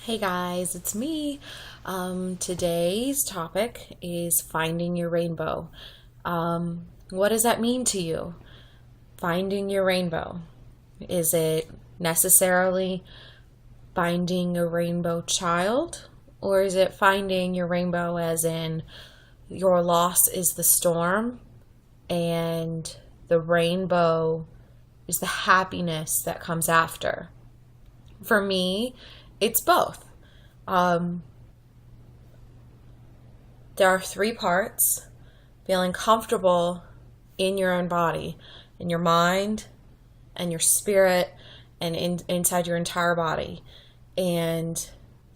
Hey guys, it's me. Today's topic is finding your rainbow. What does that mean to you? Finding your rainbow. Is it necessarily finding a rainbow child? Or is it finding your rainbow as in your loss is the storm and the rainbow is the happiness that comes after? For me, it's both. Um, there are three parts: feeling comfortable in your own body, in your mind, and your spirit, and inside your entire body, and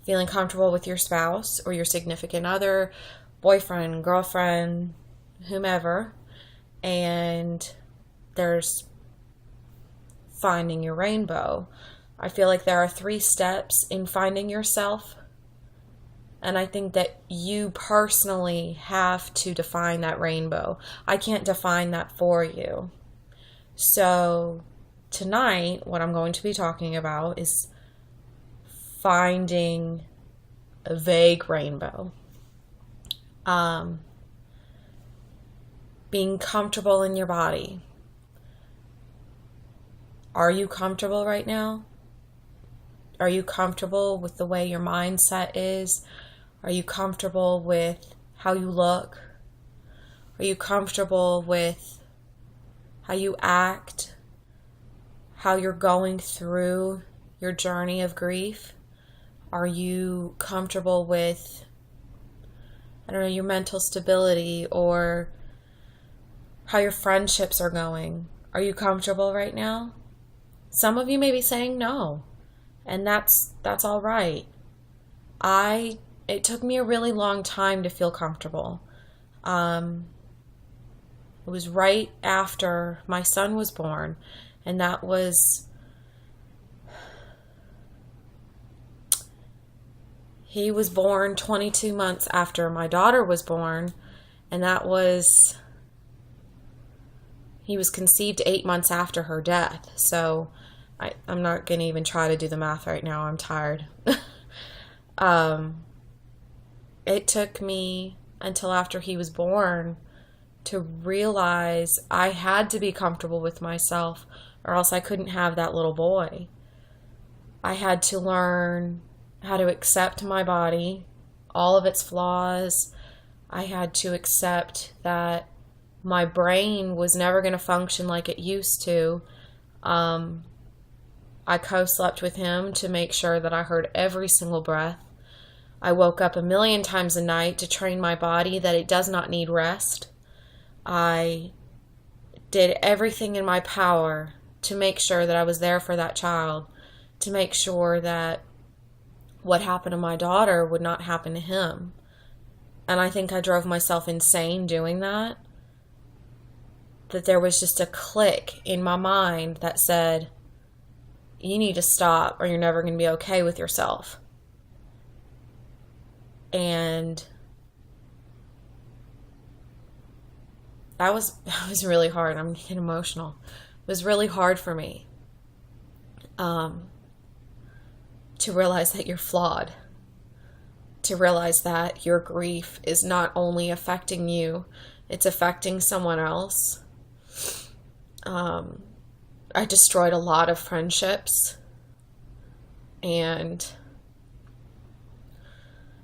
feeling comfortable with your spouse or your significant other, boyfriend, girlfriend, whomever. And there's finding your rainbow. I feel like there are three steps in finding yourself, and I think that you personally have to define that rainbow. I can't define that for you. So tonight, what I'm going to be talking about is finding a vague rainbow. Being comfortable in your body. Are you comfortable right now? Are you comfortable with the way your mindset is? Are you comfortable with how you look? Are you comfortable with how you act? How you're going through your journey of grief? Are you comfortable with, your mental stability or how your friendships are going? Are you comfortable right now? Some of you may be saying no. And that's all right. It took me a really long time to feel comfortable. It was right after my son was born, and he was born 22 months after my daughter was born, and he was conceived 8 months after her death. So I'm not going to even try to do the math right now. I'm tired. It took me until after he was born to realize I had to be comfortable with myself, or else I couldn't have that little boy. I had to learn how to accept my body, all of its flaws. I had to accept that my brain was never going to function like it used to. I co-slept with him to make sure that I heard every single breath. I woke up a million times a night to train my body that it does not need rest. I did everything in my power to make sure that I was there for that child, to make sure that what happened to my daughter would not happen to him. And I think I drove myself insane doing that. That there was just a click in my mind that said, you need to stop or you're never going to be okay with yourself. And that was really hard. I'm getting emotional. It was really hard for me to realize that you're flawed, to realize that your grief is not only affecting you, it's affecting someone else. I destroyed a lot of friendships, and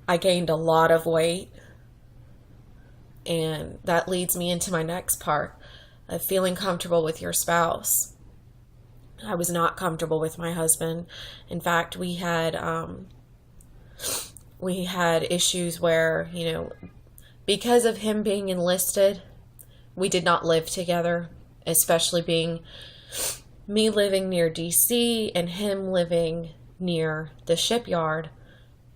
I gained a lot of weight, and that leads me into my next part of feeling comfortable with your spouse. I was not comfortable with my husband. In fact, we had issues where, because of him being enlisted, we did not live together, especially being me living near DC and him living near the shipyard.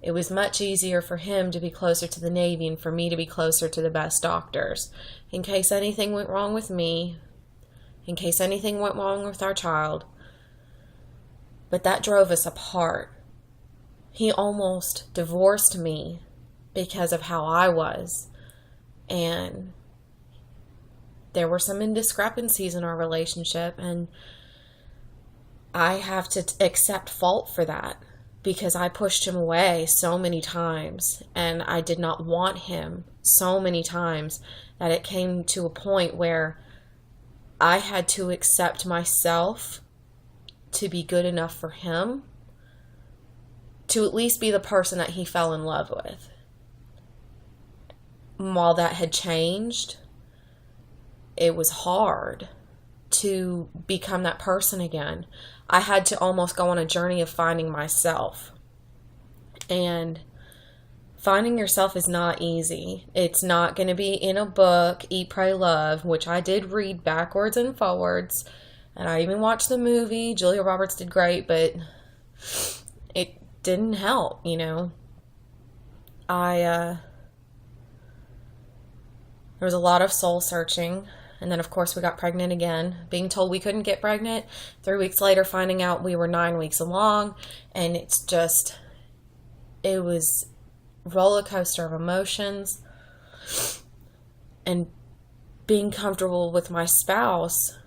It was much easier for him to be closer to the Navy and for me to be closer to the best doctors. In case anything went wrong with me, in case anything went wrong with our child. But that drove us apart. He almost divorced me because of how I was. And there were some indiscrepancies in our relationship, and I have to accept fault for that. because I pushed him away so many times and I did not want him so many times that it came to a point where I had to accept myself to be good enough for him, to at least be the person that he fell in love with. While that had changed, it was hard to become that person again. I had to almost go on a journey of finding myself. And finding yourself is not easy. It's not going to be in a book, Eat, Pray, Love, which I did read backwards and forwards. And I even watched the movie. Julia Roberts did great, but it didn't help, you know. There was a lot of soul searching. And then, of course, we got pregnant again. Being told we couldn't get pregnant. 3 weeks later, finding out we were 9 weeks along. And it's just, it was a roller coaster of emotions. And being comfortable with my spouse.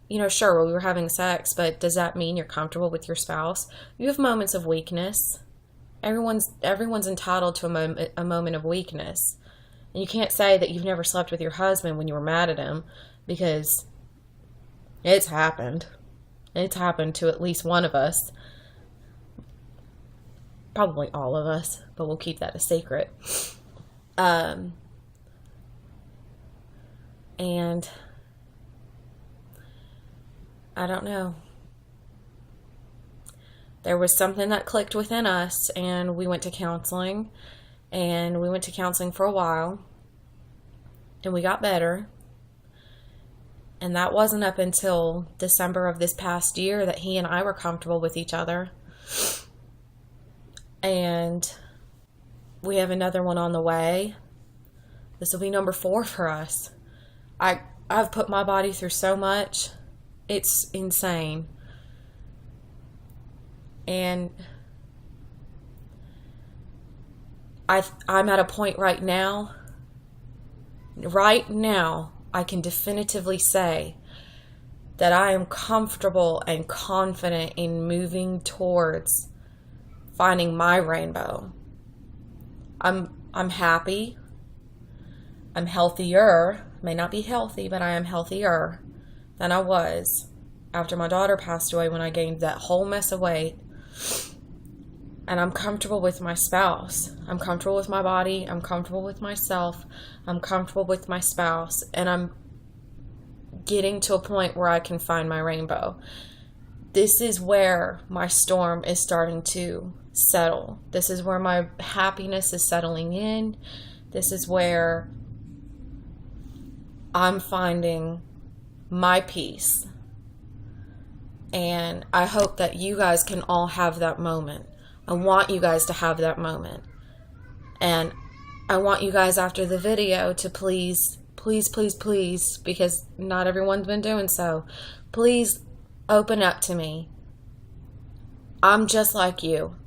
You know, sure, we were having sex, but does that mean you're comfortable with your spouse? You have moments of weakness. Everyone's entitled to a moment of weakness. And you can't say that you've never slept with your husband when you were mad at him, because it's happened. It's happened to at least one of us. Probably all of us, but we'll keep that a secret. And I don't know. There was something that clicked within us, and we went to counseling. And we went to counseling for a while, and we got better. And that wasn't up until December of this past year that he and I were comfortable with each other. And we have another one on the way. This will be number 4 for us. I've put my body through so much. It's insane. And I'm at a point right now, I can definitively say that I am comfortable and confident in moving towards finding my rainbow. I'm happy. I'm healthier. May not be healthy, but I am healthier than I was after my daughter passed away, when I gained that whole mess of weight. And I'm comfortable with my spouse. I'm comfortable with my body. I'm comfortable with myself. I'm comfortable with my spouse. And I'm getting to a point where I can find my rainbow. This is where my storm is starting to settle. This is where my happiness is settling in. This is where I'm finding my peace. And I hope that you guys can all have that moment. I want you guys to have that moment. And I want you guys after the video to please, because not everyone's been doing so, please open up to me. I'm just like you.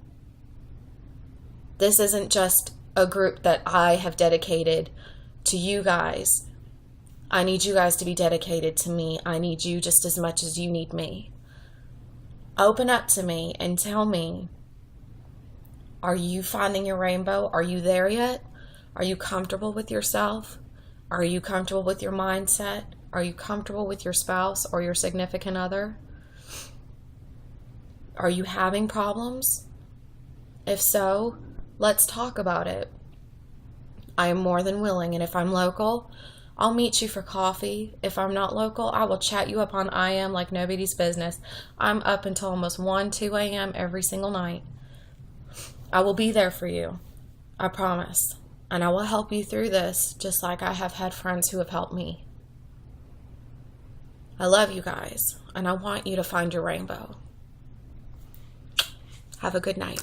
This isn't just a group that I have dedicated to you guys. I need you guys to be dedicated to me. I need you just as much as you need me. Open up to me and tell me, are you finding your rainbow? Are you there yet? Are you comfortable with yourself? Are you comfortable with your mindset? Are you comfortable with your spouse or your significant other? Are you having problems? If so, let's talk about it. I am more than willing, and if I'm local, I'll meet you for coffee. If I'm not local, I will chat you up on IM like nobody's business. I'm up until almost 1, 2 a.m. every single night. I will be there for you. I promise. And I will help you through this, just like I have had friends who have helped me. I love you guys, and I want you to find your rainbow. Have a good night.